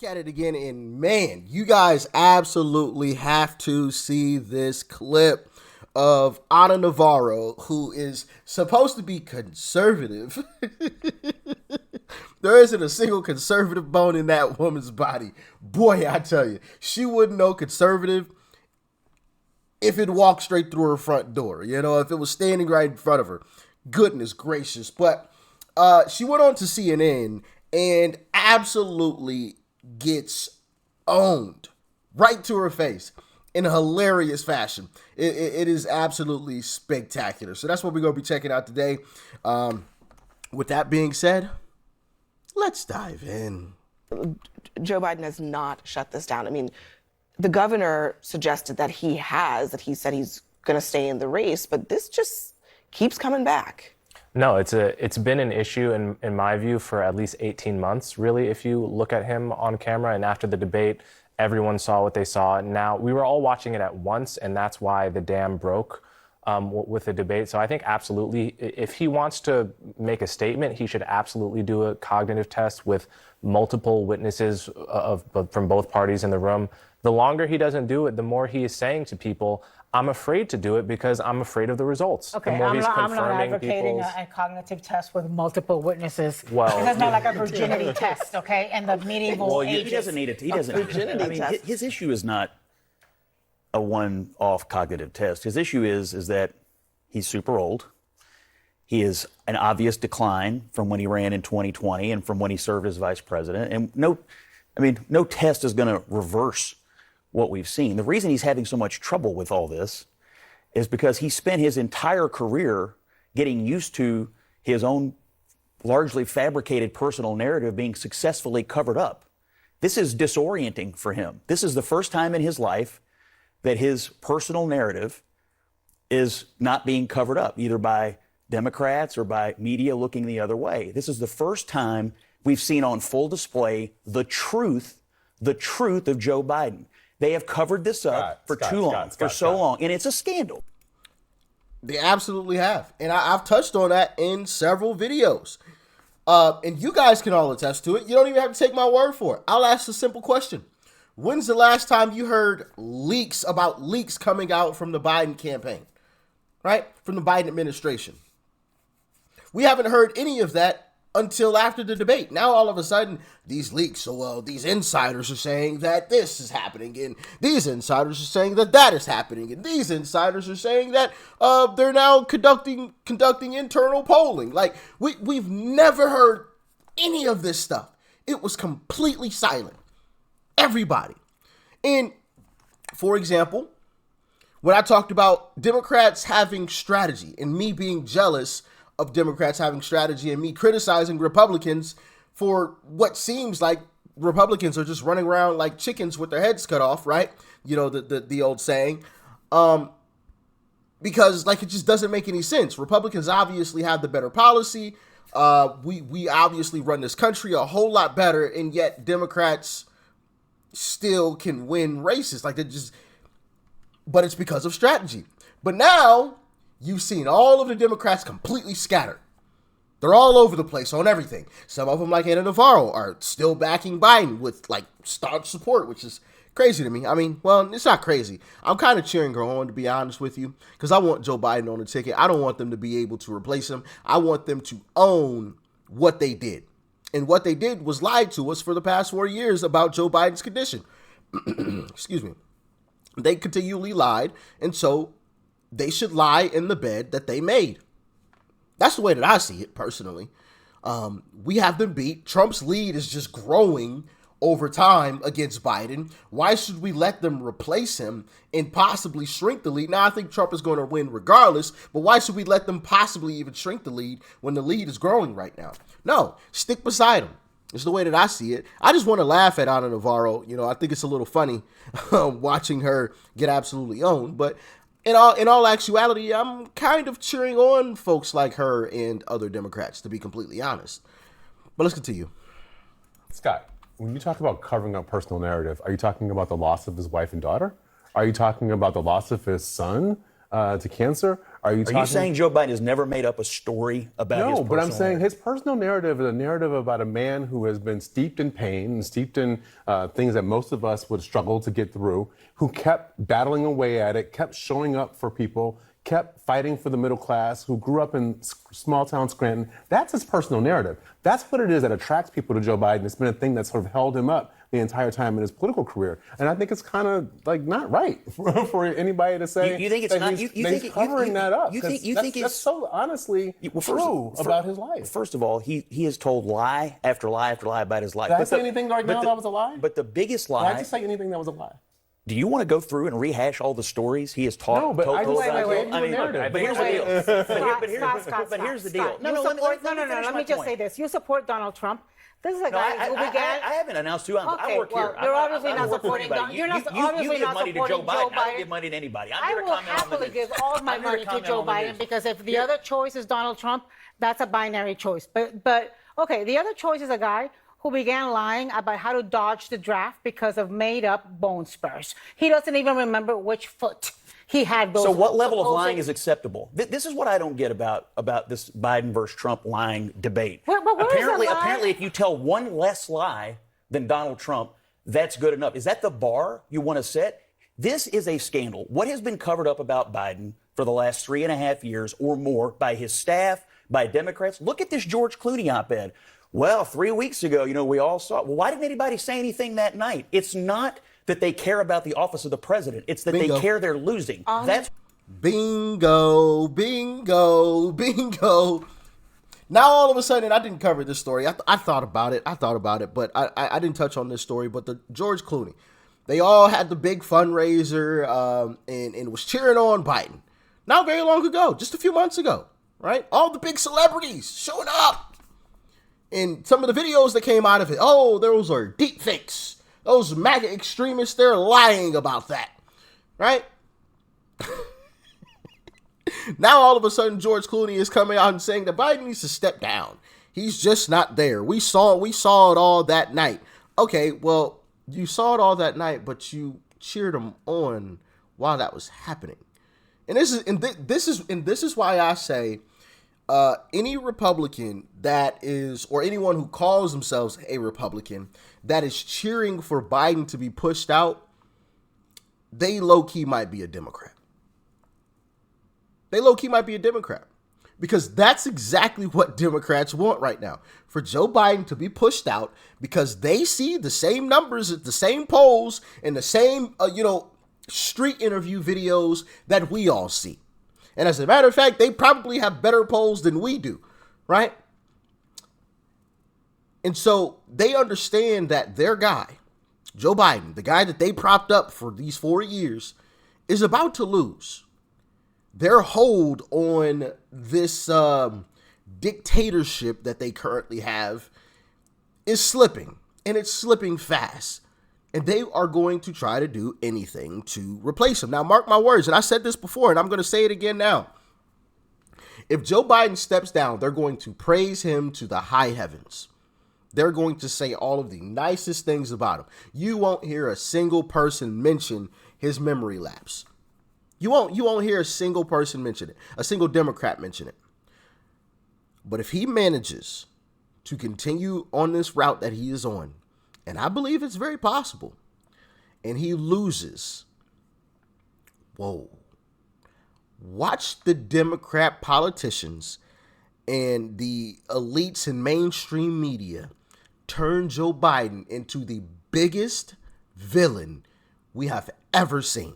At it again, and man, you guys absolutely have to see this clip of Ana Navarro, who is supposed to be conservative. There isn't a single conservative bone in that woman's body. Boy, I tell you, she wouldn't know conservative if it walked straight through her front door, if it was standing right in front of her. Goodness gracious. But she went on to CNN and absolutely gets owned right to her face in a hilarious fashion. It is absolutely spectacular. So that's what we're going to be checking out today. With that being said, let's dive in. Joe Biden has not shut this down. I mean, the governor suggested that he said he's going to stay in the race, but this just keeps coming back. No, it's been an issue in my view for at least 18 months, really, if you look at him on camera. And after the debate, everyone saw what they saw. Now, we were all watching it at once, and that's why the dam broke with the debate. So I think absolutely, if he wants to make a statement, he should absolutely do a cognitive test with multiple witnesses from both parties in the room. The longer he doesn't do it, the more he is saying to people, I'm afraid to do it because I'm afraid of the results. Okay, I'm not advocating a cognitive test with multiple witnesses. Well, that's not like a virginity test, okay? And the medieval ages. He doesn't need it. He doesn't. His issue is not a one-off cognitive test. His issue is that he's super old. He is an obvious decline from when he ran in 2020 and from when he served as vice president. And no test is going to reverse what we've seen. The reason he's having so much trouble with all this is because he spent his entire career getting used to his own largely fabricated personal narrative being successfully covered up. This is disorienting for him. This is the first time in his life that his personal narrative is not being covered up, either by Democrats or by media looking the other way. This is the first time we've seen on full display the truth of Joe Biden. They have covered this up for so long, and it's a scandal. They absolutely have. And I've touched on that in several videos. And you guys can all attest to it. You don't even have to take my word for it. I'll ask a simple question. When's the last time you heard leaks coming out from the Biden campaign? Right? From the Biden administration. We haven't heard any of that until after the debate. Now, all of a sudden, these leaks, these insiders are saying that this is happening, and these insiders are saying that that is happening, and these insiders are saying that they're now conducting internal polling. Like, we've never heard any of this stuff. It was completely silent. Everybody. And, for example, when I talked about Democrats having strategy and me being jealous of Democrats having strategy and me criticizing Republicans for what seems like Republicans are just running around like chickens with their heads cut off, right? The old saying. Because it just doesn't make any sense. Republicans obviously have the better policy. We obviously run this country a whole lot better, and yet Democrats still can win races. But it's because of strategy. But now you've seen all of the Democrats completely scattered. They're all over the place on everything. Some of them, like Ana Navarro, are still backing Biden with staunch support, which is crazy to me. I mean, well, it's not crazy. I'm kind of cheering her on, to be honest with you, because I want Joe Biden on the ticket. I don't want them to be able to replace him. I want them to own what they did. And what they did was lied to us for the past 4 years about Joe Biden's condition. Excuse me. They continually lied, and so they should lie in the bed that they made. That's the way that I see it, personally. We have them beat. Trump's lead is just growing over time against Biden. Why should we let them replace him and possibly shrink the lead? Now, I think Trump is going to win regardless, but why should we let them possibly even shrink the lead when the lead is growing right now? No, stick beside him. It's the way that I see it. I just want to laugh at Ana Navarro. I think it's a little funny watching her get absolutely owned. But in all actuality, I'm kind of cheering on folks like her and other Democrats, to be completely honest. But let's continue. Scott, when you talk about covering up personal narrative, are you talking about the loss of his wife and daughter? Are you talking about the loss of his son? to cancer? Are you saying Joe Biden has never made up a story about his personal No, but I'm saying narrative? his personal narrative is a narrative about a man who has been steeped in pain and steeped in things that most of us would struggle to get through, who kept battling away at it, kept showing up for people, kept fighting for the middle class, who grew up in small town Scranton. That's his personal narrative. That's what it is that attracts people to Joe Biden. It's been a thing that sort of held him up the entire time in his political career. And I think it's kind of like not right for anybody to say you think it's not, he's covering that up. You think that's so honestly true about his life. First of all, he has told lie after lie after lie about his life. Did I say anything right now that was a lie? But the biggest lie. Did I just say anything that was a lie? Do you want to go through and rehash all the stories he has taught? No, but I just told wait. I mean, but here's the deal. But here's the deal. No, let me just say this. You support Donald Trump. This is a guy who began. I haven't announced who I work here. You're obviously not supporting Donald. You're not obviously not supporting Joe Biden. I don't give money to anybody. I will happily give all my money to Joe Biden because if the other choice is Donald Trump, that's a binary choice. But okay, the other choice is a guy who began lying about how to dodge the draft because of made-up bone spurs. He doesn't even remember which foot he had those. So what level of lying is acceptable? This is what I don't get about this Biden versus Trump lying debate. But where apparently, is the lie? apparently, if you tell one less lie than Donald Trump, that's good enough. Is that the bar you want to set? This is a scandal. What has been covered up about Biden for the last 3.5 years or more by his staff, by Democrats? Look at this George Clooney op-ed. Well, 3 weeks ago, we all saw it. Well, why didn't anybody say anything that night? It's not that they care about the office of the president. It's that Bingo. they care they're losing. That's bingo. Now, all of a sudden, I didn't cover this story. I thought about it, but I didn't touch on this story. But the George Clooney, they all had the big fundraiser and was cheering on Biden. Not very long ago, just a few months ago, right? All the big celebrities showing up. And some of the videos that came out of it, those are deep fakes. Those MAGA extremists, they're lying about that, right? Now, all of a sudden, George Clooney is coming out and saying that Biden needs to step down. He's just not there. We saw it all that night. Okay, well, you saw it all that night, but you cheered him on while that was happening. And this is why I say any Republican that is, or anyone who calls themselves a Republican that is cheering for Biden to be pushed out, they low-key might be a Democrat. Because that's exactly what Democrats want right now. For Joe Biden to be pushed out because they see the same numbers at the same polls and the same, street interview videos that we all see. And as a matter of fact, they probably have better polls than we do, right? And so they understand that their guy, Joe Biden, the guy that they propped up for these 4 years, is about to lose. Their hold on this dictatorship that they currently have is slipping, and it's slipping fast. And they are going to try to do anything to replace him. Now, mark my words, and I said this before, and I'm going to say it again now. If Joe Biden steps down, they're going to praise him to the high heavens. They're going to say all of the nicest things about him. You won't hear a single person mention his memory lapse. You won't hear a single person mention it, a single Democrat mention it. But if he manages to continue on this route that he is on, and I believe it's very possible, and he loses, watch the Democrat politicians and the elites in mainstream media turn Joe Biden into the biggest villain we have ever seen.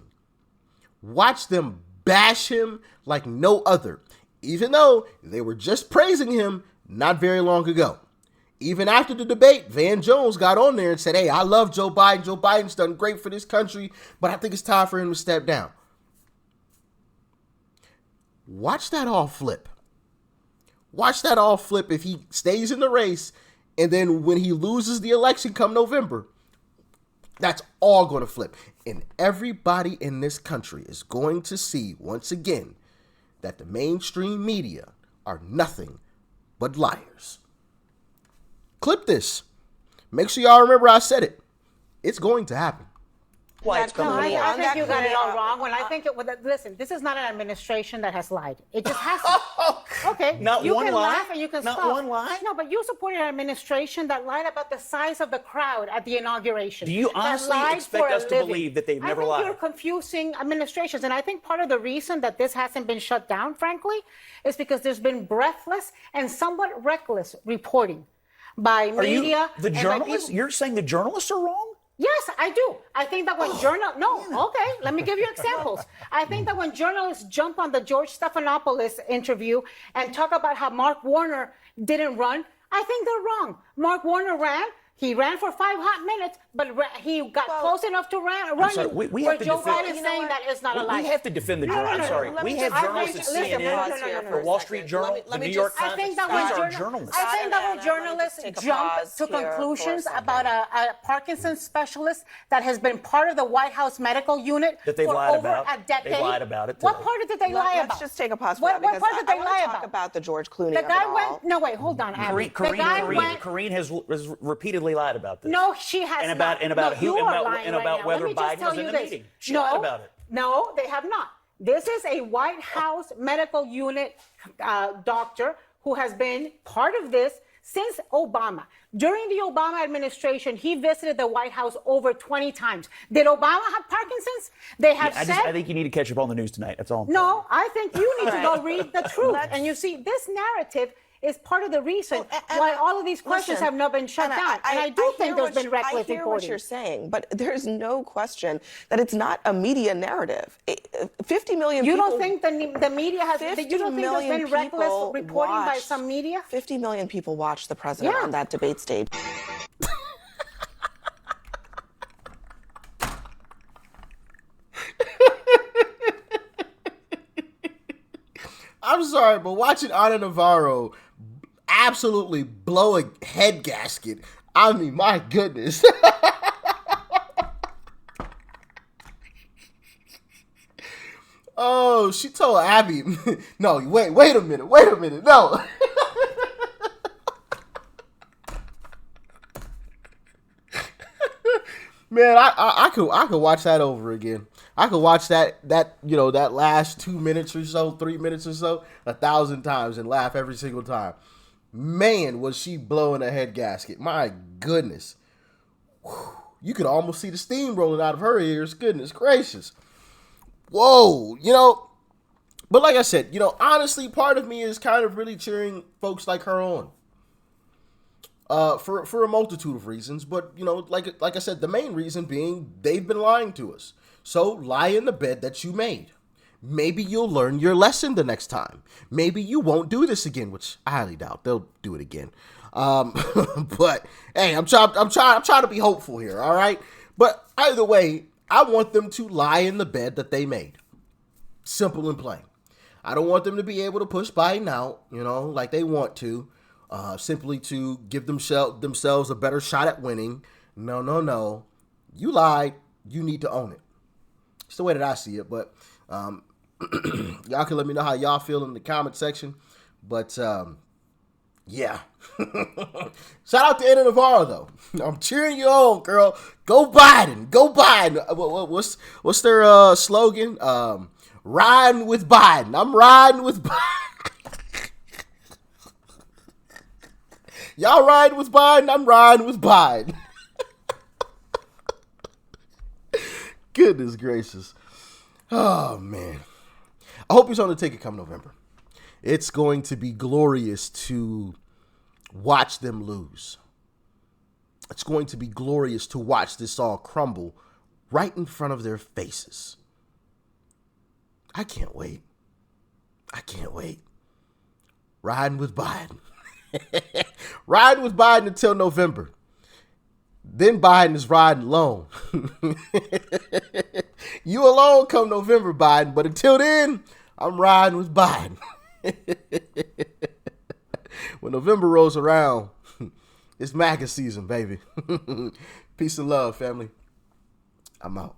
Watch them bash him like no other, even though they were just praising him not very long ago. Even after the debate, Van Jones got on there and said, hey, I love Joe Biden. Joe Biden's done great for this country, but I think it's time for him to step down. Watch that all flip. Watch that all flip if he stays in the race, and then when he loses the election come November, that's all going to flip. And everybody in this country is going to see, once again, that the mainstream media are nothing but liars. Clip this. Make sure y'all remember I said it. It's going to happen. why it's No, coming I apart. think you got it all wrong. When I think listen, this is not an administration that has lied. It just has to. Okay, Not you one can lie? laugh and you can Not scoff. one lie? No, but you supported an administration that lied about the size of the crowd at the inauguration. Do you that honestly lied expect for a us to living. believe that they've never I think lied? you're confusing administrations, and I think part of the reason that this hasn't been shut down, frankly, is because there's been breathless and somewhat reckless reporting by Are media. you the and by journalists? people- You're saying the journalists are wrong? Yes, I do. I think that when okay, let me give you examples. I think that when journalists jump on the George Stephanopoulos interview and talk about how Mark Warner didn't run, I think they're wrong. Mark Warner ran. He ran for 5 hot minutes, but he got close enough to run. Sorry, we where have to Joe defend- Biden's saying that is not a lie. We have to defend the journalists. I'm sorry. We have journalists at listen, CNN, no, the Wall Street Journal, the New York Times. I think that These are when journalists. I think that when journalists take a jump pause to here for a conclusions second. about a Parkinson's specialist that has been part of the White House medical unit That they've for lied over about. a decade. They've lied about it What today. part did they lie about? Let's just take a pause for What that because part did I they want lie to talk about? about the George Clooney The of it guy all. went. No, wait, hold on, Abby. Karine has repeatedly lied about this. No, she has And about- not. and about No, who- you and are about- lying and about right now. whether Let me just Biden tell was in you the this. meeting. She no, lied about it. No, they have not. This is a White House medical unit doctor who has been part of this since Obama. During the Obama administration, he visited the White House over 20 times. Did Obama have Parkinson's? They have said. I think you need to catch up on the news tonight. That's all. No, I think you need to go read the truth. Let's- And you see, this narrative is part of the reason and why all of these questions listen, have not been shut down. And I do hear think there's what been you- reckless I hear what reporting. you're saying, but there's no question that it's not a media narrative. 50 million You people. don't think the media has? 50 You don't think there's million been reckless people reporting by watched- some media? 50 million people watched the president Yeah. on that debate stage. I'm sorry, but watching Ana Navarro absolutely blow a head gasket, I mean, my goodness. Oh, she told Abby, no, wait a minute, no. Man, I could watch that over again. I could watch that last 2 minutes or so, 3 minutes or so, 1,000 times and laugh every single time. Man, was she blowing a head gasket. My goodness. Whew. You could almost see the steam rolling out of her ears. Goodness gracious. Whoa, but like I said, honestly, part of me is kind of really cheering folks like her on. For a multitude of reasons, but like I said, the main reason being they've been lying to us. So lie in the bed that you made. Maybe you'll learn your lesson the next time. Maybe you won't do this again, which I highly doubt they'll do it again. But hey, I'm trying to be hopeful here. All right, but either way, I want them to lie in the bed that they made. Simple and plain. I don't want them to be able to push Biden out, like they want to. Simply to give themselves a better shot at winning. No. You lied. You need to own it. It's the way that I see it. But y'all can let me know how y'all feel in the comment section. But yeah. Shout out to Ana Navarro, though. I'm cheering you on, girl. Go Biden. Go Biden. What's their slogan? Riding with Biden. I'm riding with Biden. Y'all riding with Biden? I'm riding with Biden. Goodness gracious. Oh, man. I hope he's on the ticket come November. It's going to be glorious to watch them lose. It's going to be glorious to watch this all crumble right in front of their faces. I can't wait. Riding with Biden. Riding with Biden until November. Then Biden is riding alone. You alone come November, Biden. But until then, I'm riding with Biden. When November rolls around, it's MAGA season, baby. Peace and love, family. I'm out.